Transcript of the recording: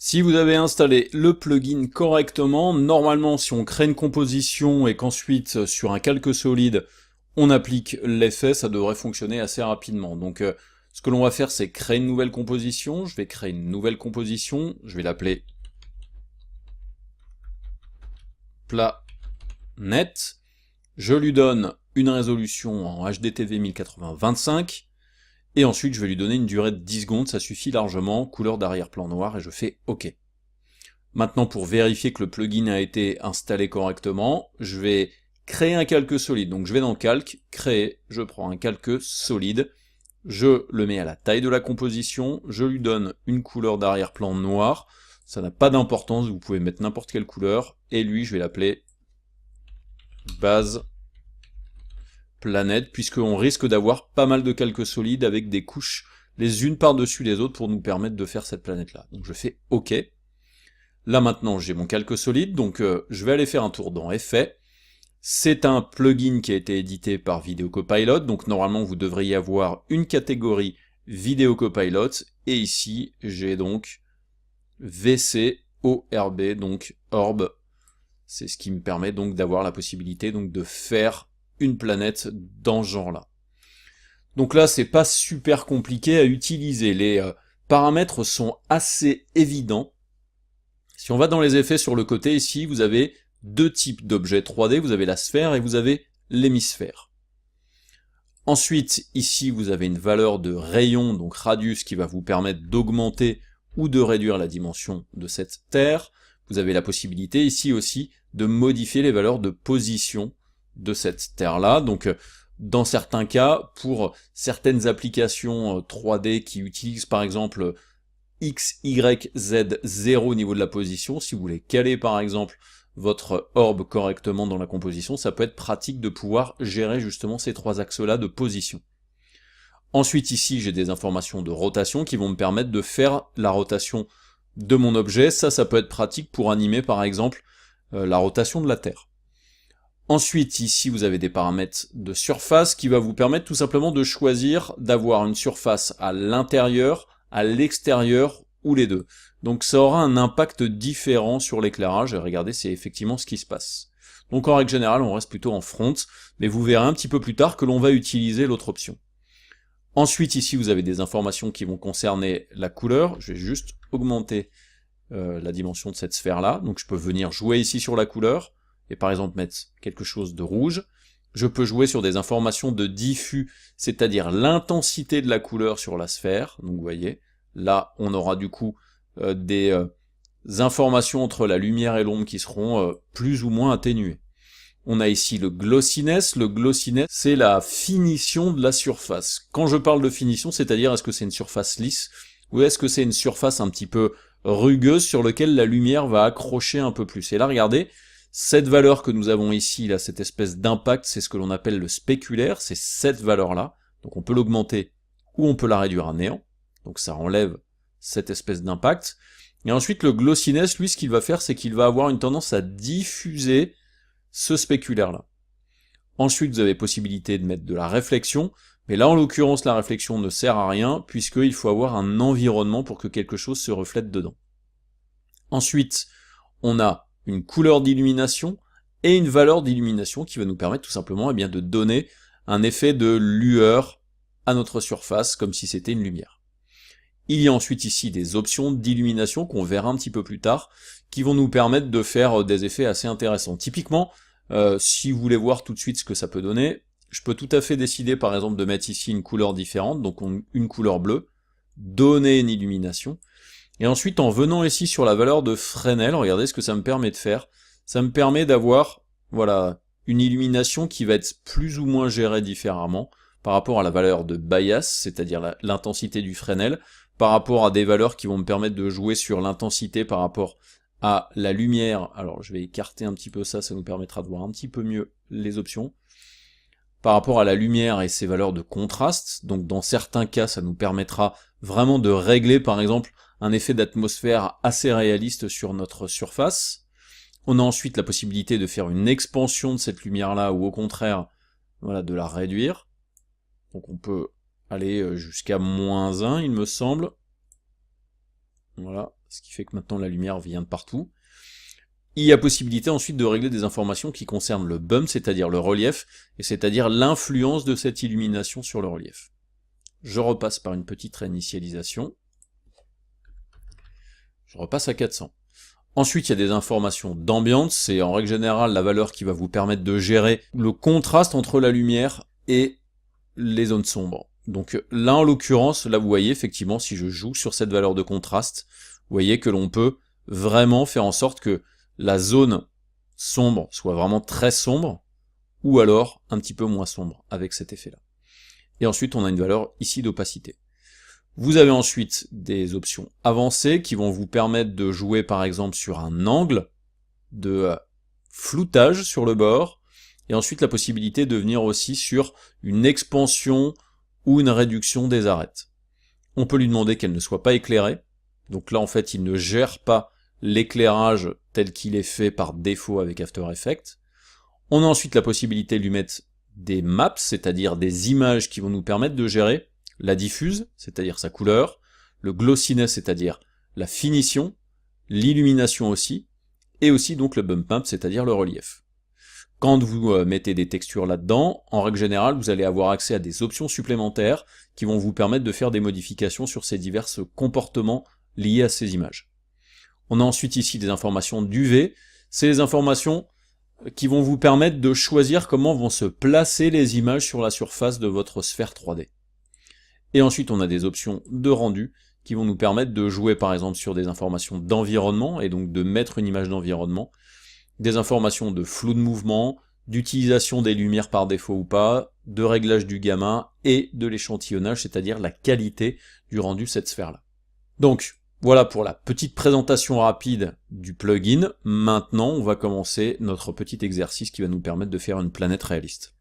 Si vous avez installé le plugin correctement, normalement si on crée une composition et qu'ensuite sur un calque solide on applique l'effet, ça devrait fonctionner assez rapidement. Donc ce que l'on va faire, c'est créer une nouvelle composition. Je vais créer une nouvelle composition, je vais l'appeler Planet. Je lui donne une résolution en HDTV 1080-25. Et ensuite, je vais lui donner une durée de 10 secondes, ça suffit largement, couleur d'arrière-plan noir, et je fais OK. Maintenant, pour vérifier que le plugin a été installé correctement, je vais créer un calque solide. Donc je vais dans Calque, Créer, je prends un calque solide, je le mets à la taille de la composition, je lui donne une couleur d'arrière-plan noir, ça n'a pas d'importance, vous pouvez mettre n'importe quelle couleur, et lui, je vais l'appeler base planète, puisqu'on risque d'avoir pas mal de calques solides avec des couches les unes par-dessus les autres pour nous permettre de faire cette planète-là. Donc je fais OK. Là maintenant j'ai mon calque solide, donc je vais aller faire un tour dans Effets. C'est un plugin qui a été édité par Video Copilot, donc normalement vous devriez avoir une catégorie Video Copilot, et ici j'ai donc VCORB, donc Orb. C'est ce qui me permet donc d'avoir la possibilité donc de faire une planète dans ce genre-là. Donc là, c'est pas super compliqué à utiliser. Les paramètres sont assez évidents. Si on va dans les effets sur le côté, ici, vous avez deux types d'objets 3D. Vous avez la sphère et vous avez l'hémisphère. Ensuite, ici, vous avez une valeur de rayon, donc radius, qui va vous permettre d'augmenter ou de réduire la dimension de cette Terre. Vous avez la possibilité ici aussi de modifier les valeurs de position de cette Terre-là. Donc, dans certains cas, pour certaines applications 3D qui utilisent par exemple X, Y, Z, 0 au niveau de la position, si vous voulez caler par exemple votre orbe correctement dans la composition, ça peut être pratique de pouvoir gérer justement ces trois axes-là de position. Ensuite ici, j'ai des informations de rotation qui vont me permettre de faire la rotation de mon objet. Ça peut être pratique pour animer par exemple la rotation de la Terre. Ensuite, ici, vous avez des paramètres de surface qui va vous permettre tout simplement de choisir d'avoir une surface à l'intérieur, à l'extérieur ou les deux. Donc ça aura un impact différent sur l'éclairage, et regardez, c'est effectivement ce qui se passe. Donc en règle générale, on reste plutôt en front, mais vous verrez un petit peu plus tard que l'on va utiliser l'autre option. Ensuite, ici, vous avez des informations qui vont concerner la couleur. Je vais juste augmenter la dimension de cette sphère-là. Donc je peux venir jouer ici sur la couleur, et par exemple mettre quelque chose de rouge. Je peux jouer sur des informations de diffus, c'est-à-dire l'intensité de la couleur sur la sphère. Donc vous voyez, là on aura du coup des informations entre la lumière et l'ombre qui seront plus ou moins atténuées. On a ici le glossiness. Le glossiness, c'est la finition de la surface. Quand je parle de finition, c'est-à-dire est-ce que c'est une surface lisse, ou est-ce que c'est une surface un petit peu rugueuse sur laquelle la lumière va accrocher un peu plus. Et là, regardez, cette valeur que nous avons ici, là, cette espèce d'impact, c'est ce que l'on appelle le spéculaire, c'est cette valeur-là. Donc on peut l'augmenter ou on peut la réduire à néant. Donc ça enlève cette espèce d'impact. Et ensuite, le glossiness, lui, ce qu'il va faire, c'est qu'il va avoir une tendance à diffuser ce spéculaire-là. Ensuite, vous avez possibilité de mettre de la réflexion, mais là, en l'occurrence, la réflexion ne sert à rien, puisqu'il faut avoir un environnement pour que quelque chose se reflète dedans. Ensuite, on a une couleur d'illumination et une valeur d'illumination qui va nous permettre tout simplement de donner un effet de lueur à notre surface, comme si c'était une lumière. Il y a ensuite ici des options d'illumination qu'on verra un petit peu plus tard, qui vont nous permettre de faire des effets assez intéressants. Typiquement, si vous voulez voir tout de suite ce que ça peut donner, je peux tout à fait décider par exemple de mettre ici une couleur différente, donc une couleur bleue, donner une illumination, et ensuite en venant ici sur la valeur de Fresnel, regardez ce que ça me permet de faire. Ça me permet d'avoir, voilà, une illumination qui va être plus ou moins gérée différemment par rapport à la valeur de bias, c'est-à-dire l'intensité du Fresnel, par rapport à des valeurs qui vont me permettre de jouer sur l'intensité par rapport à la lumière. Alors je vais écarter un petit peu ça, ça nous permettra de voir un petit peu mieux les options. Par rapport à la lumière et ses valeurs de contraste, donc dans certains cas ça nous permettra vraiment de régler par exemple un effet d'atmosphère assez réaliste sur notre surface. On a ensuite la possibilité de faire une expansion de cette lumière-là, ou au contraire, voilà, de la réduire. Donc on peut aller jusqu'à -1, il me semble. Voilà, ce qui fait que maintenant la lumière vient de partout. Il y a possibilité ensuite de régler des informations qui concernent le bump, c'est-à-dire le relief, et c'est-à-dire l'influence de cette illumination sur le relief. Je repasse par une petite réinitialisation. Je repasse à 400. Ensuite, il y a des informations d'ambiance, c'est en règle générale la valeur qui va vous permettre de gérer le contraste entre la lumière et les zones sombres. Donc là, en l'occurrence, là vous voyez effectivement, si je joue sur cette valeur de contraste, vous voyez que l'on peut vraiment faire en sorte que la zone sombre soit vraiment très sombre, ou alors un petit peu moins sombre avec cet effet-là. Et ensuite, on a une valeur ici d'opacité. Vous avez ensuite des options avancées qui vont vous permettre de jouer par exemple sur un angle de floutage sur le bord, et ensuite la possibilité de venir aussi sur une expansion ou une réduction des arêtes. On peut lui demander qu'elle ne soit pas éclairée, donc là en fait il ne gère pas l'éclairage tel qu'il est fait par défaut avec After Effects. On a ensuite la possibilité de lui mettre des maps, c'est-à-dire des images qui vont nous permettre de gérer la diffuse, c'est-à-dire sa couleur, le glossiness, c'est-à-dire la finition, l'illumination aussi, et aussi donc le bump map, c'est-à-dire le relief. Quand vous mettez des textures là-dedans, en règle générale, vous allez avoir accès à des options supplémentaires qui vont vous permettre de faire des modifications sur ces divers comportements liés à ces images. On a ensuite ici des informations d'UV, c'est les informations qui vont vous permettre de choisir comment vont se placer les images sur la surface de votre sphère 3D. Et ensuite on a des options de rendu qui vont nous permettre de jouer par exemple sur des informations d'environnement, et donc de mettre une image d'environnement, des informations de flou de mouvement, d'utilisation des lumières par défaut ou pas, de réglage du gamma, et de l'échantillonnage, c'est-à-dire la qualité du rendu de cette sphère-là. Donc, voilà pour la petite présentation rapide du plugin. Maintenant, on va commencer notre petit exercice qui va nous permettre de faire une planète réaliste.